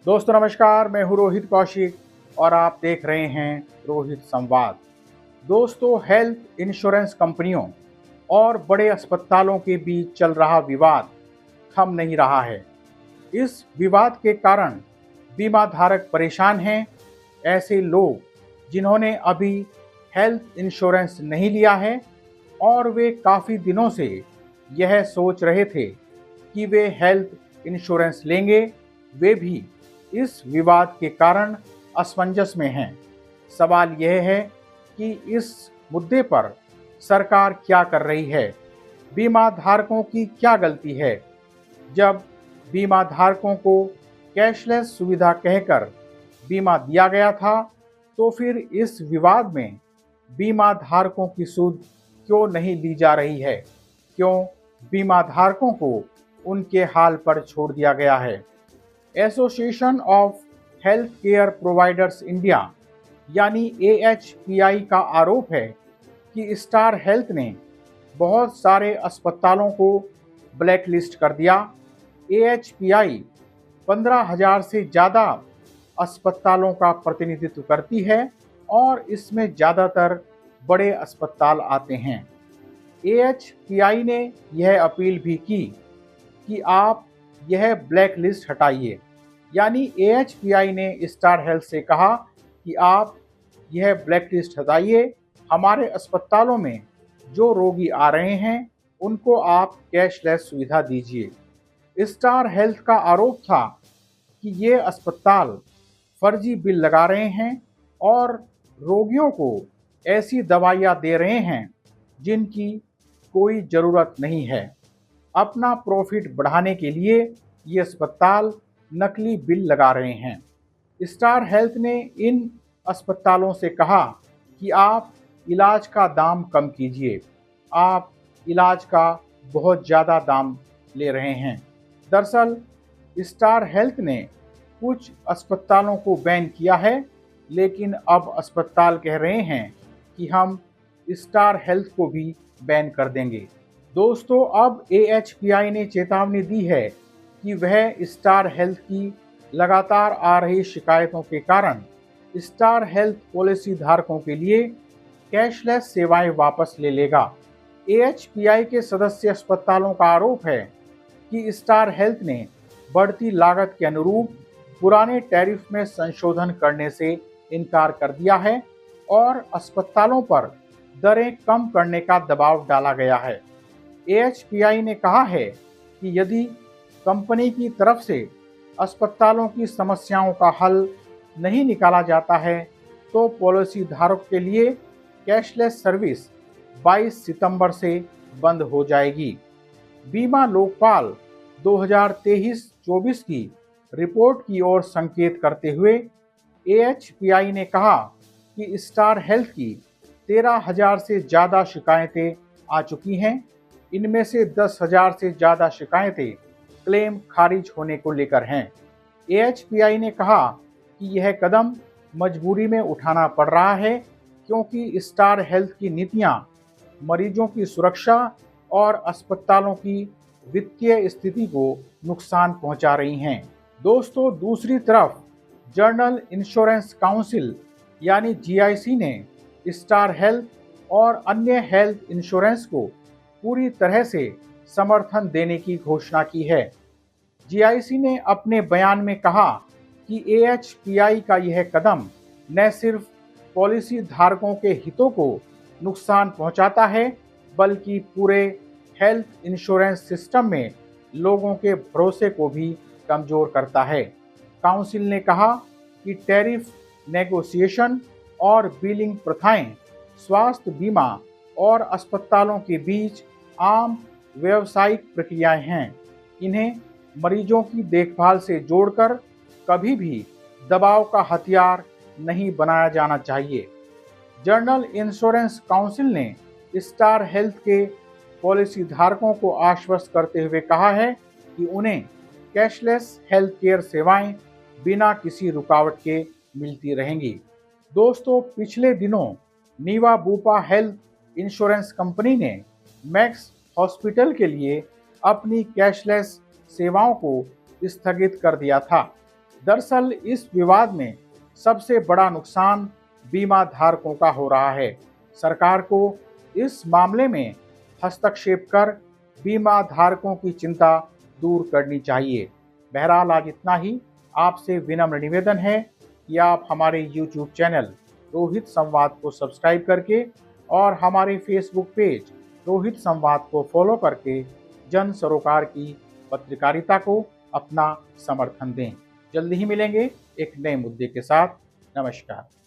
दोस्तों नमस्कार, मैं हूँ रोहित कौशिक और आप देख रहे हैं रोहित संवाद। दोस्तों, हेल्थ इंश्योरेंस कंपनियों और बड़े अस्पतालों के बीच चल रहा विवाद थम नहीं रहा है। इस विवाद के कारण बीमा धारक परेशान हैं। ऐसे लोग जिन्होंने अभी हेल्थ इंश्योरेंस नहीं लिया है और वे काफ़ी दिनों से यह सोच रहे थे कि वे हेल्थ इंश्योरेंस लेंगे, वे भी इस विवाद के कारण असमंजस में हैं। सवाल यह है कि इस मुद्दे पर सरकार क्या कर रही है? बीमा धारकों की क्या गलती है? जब बीमा धारकों को कैशलेस सुविधा कहकर बीमा दिया गया था, तो फिर इस विवाद में बीमा धारकों की सुध क्यों नहीं ली जा रही है? क्यों बीमा धारकों को उनके हाल पर छोड़ दिया गया है? Association of health care providers India यानी AHPI का आरोप है कि स्टार हेल्थ ने बहुत सारे अस्पतालों को ब्लैकलिस्ट कर दिया। AHPI 15,000 से ज़्यादा अस्पतालों का प्रतिनिधित्व करती है और इसमें ज़्यादातर बड़े अस्पताल आते हैं। AHPI ने यह अपील भी की कि आप यह ब्लैक लिस्ट हटाइए। यानी AHPI ने स्टार हेल्थ से कहा कि आप यह ब्लैक लिस्ट हटाइए, हमारे अस्पतालों में जो रोगी आ रहे हैं उनको आप कैशलेस सुविधा दीजिए। स्टार हेल्थ का आरोप था कि ये अस्पताल फर्जी बिल लगा रहे हैं और रोगियों को ऐसी दवाइयाँ दे रहे हैं जिनकी कोई ज़रूरत नहीं है। अपना प्रॉफिट बढ़ाने के लिए ये अस्पताल नकली बिल लगा रहे हैं। स्टार हेल्थ ने इन अस्पतालों से कहा कि आप इलाज का दाम कम कीजिए, आप इलाज का बहुत ज़्यादा दाम ले रहे हैं। दरअसल स्टार हेल्थ ने कुछ अस्पतालों को बैन किया है, लेकिन अब अस्पताल कह रहे हैं कि हम स्टार हेल्थ को भी बैन कर देंगे। दोस्तों, अब AHPI ने चेतावनी दी है कि वह स्टार हेल्थ की लगातार आ रही शिकायतों के कारण स्टार हेल्थ पॉलिसी धारकों के लिए कैशलेस सेवाएं वापस ले लेगा। AHPI के सदस्य अस्पतालों का आरोप है कि स्टार हेल्थ ने बढ़ती लागत के अनुरूप पुराने टैरिफ में संशोधन करने से इनकार कर दिया है और अस्पतालों पर दरें कम करने का दबाव डाला गया है। AHPI ने कहा है कि यदि कंपनी की तरफ से अस्पतालों की समस्याओं का हल नहीं निकाला जाता है तो पॉलिसी धारक के लिए कैशलेस सर्विस 22 सितंबर से बंद हो जाएगी। बीमा लोकपाल 2023-24 की रिपोर्ट की ओर संकेत करते हुए AHPI ने कहा कि स्टार हेल्थ की 13,000 से ज़्यादा शिकायतें आ चुकी हैं। इनमें से 10,000 से ज़्यादा शिकायतें क्लेम खारिज होने को लेकर हैं। AHPI ने कहा कि यह कदम मजबूरी में उठाना पड़ रहा है क्योंकि स्टार हेल्थ की नीतियां मरीजों की सुरक्षा और अस्पतालों की वित्तीय स्थिति को नुकसान पहुंचा रही हैं। दोस्तों, दूसरी तरफ जर्नल इंश्योरेंस काउंसिल यानी GIC ने स्टार हेल्थ और अन्य हेल्थ इंश्योरेंस को पूरी तरह से समर्थन देने की घोषणा की है। GIC ने अपने बयान में कहा कि AHPI का यह कदम न सिर्फ पॉलिसी धारकों के हितों को नुकसान पहुंचाता है, बल्कि पूरे हेल्थ इंश्योरेंस सिस्टम में लोगों के भरोसे को भी कमजोर करता है। काउंसिल ने कहा कि टैरिफ नेगोशिएशन और बिलिंग प्रथाएं स्वास्थ्य बीमा और अस्पतालों के बीच आम व्यावसायिक प्रक्रियाएं हैं। इन्हें मरीजों की देखभाल से जोड़कर कभी भी दबाव का हथियार नहीं बनाया जाना चाहिए। जर्नल इंश्योरेंस काउंसिल ने स्टार हेल्थ के पॉलिसी धारकों को आश्वस्त करते हुए कहा है कि उन्हें कैशलेस हेल्थ केयर सेवाएं बिना किसी रुकावट के मिलती रहेंगी। दोस्तों, पिछले दिनों नीवा बूपा हेल्थ इंश्योरेंस कंपनी ने मैक्स हॉस्पिटल के लिए अपनी कैशलेस सेवाओं को स्थगित कर दिया था। दरअसल इस विवाद में सबसे बड़ा नुकसान बीमा धारकों का हो रहा है। सरकार को इस मामले में हस्तक्षेप कर बीमा धारकों की चिंता दूर करनी चाहिए। बहरहाल आज इतना ही। आपसे विनम्र निवेदन है कि आप हमारे YouTube चैनल रोहित संवाद को सब्सक्राइब करके और हमारे फेसबुक पेज रोहित संवाद को फॉलो करके जन सरोकार की पत्रकारिता को अपना समर्थन दें। जल्दी ही मिलेंगे एक नए मुद्दे के साथ। नमस्कार।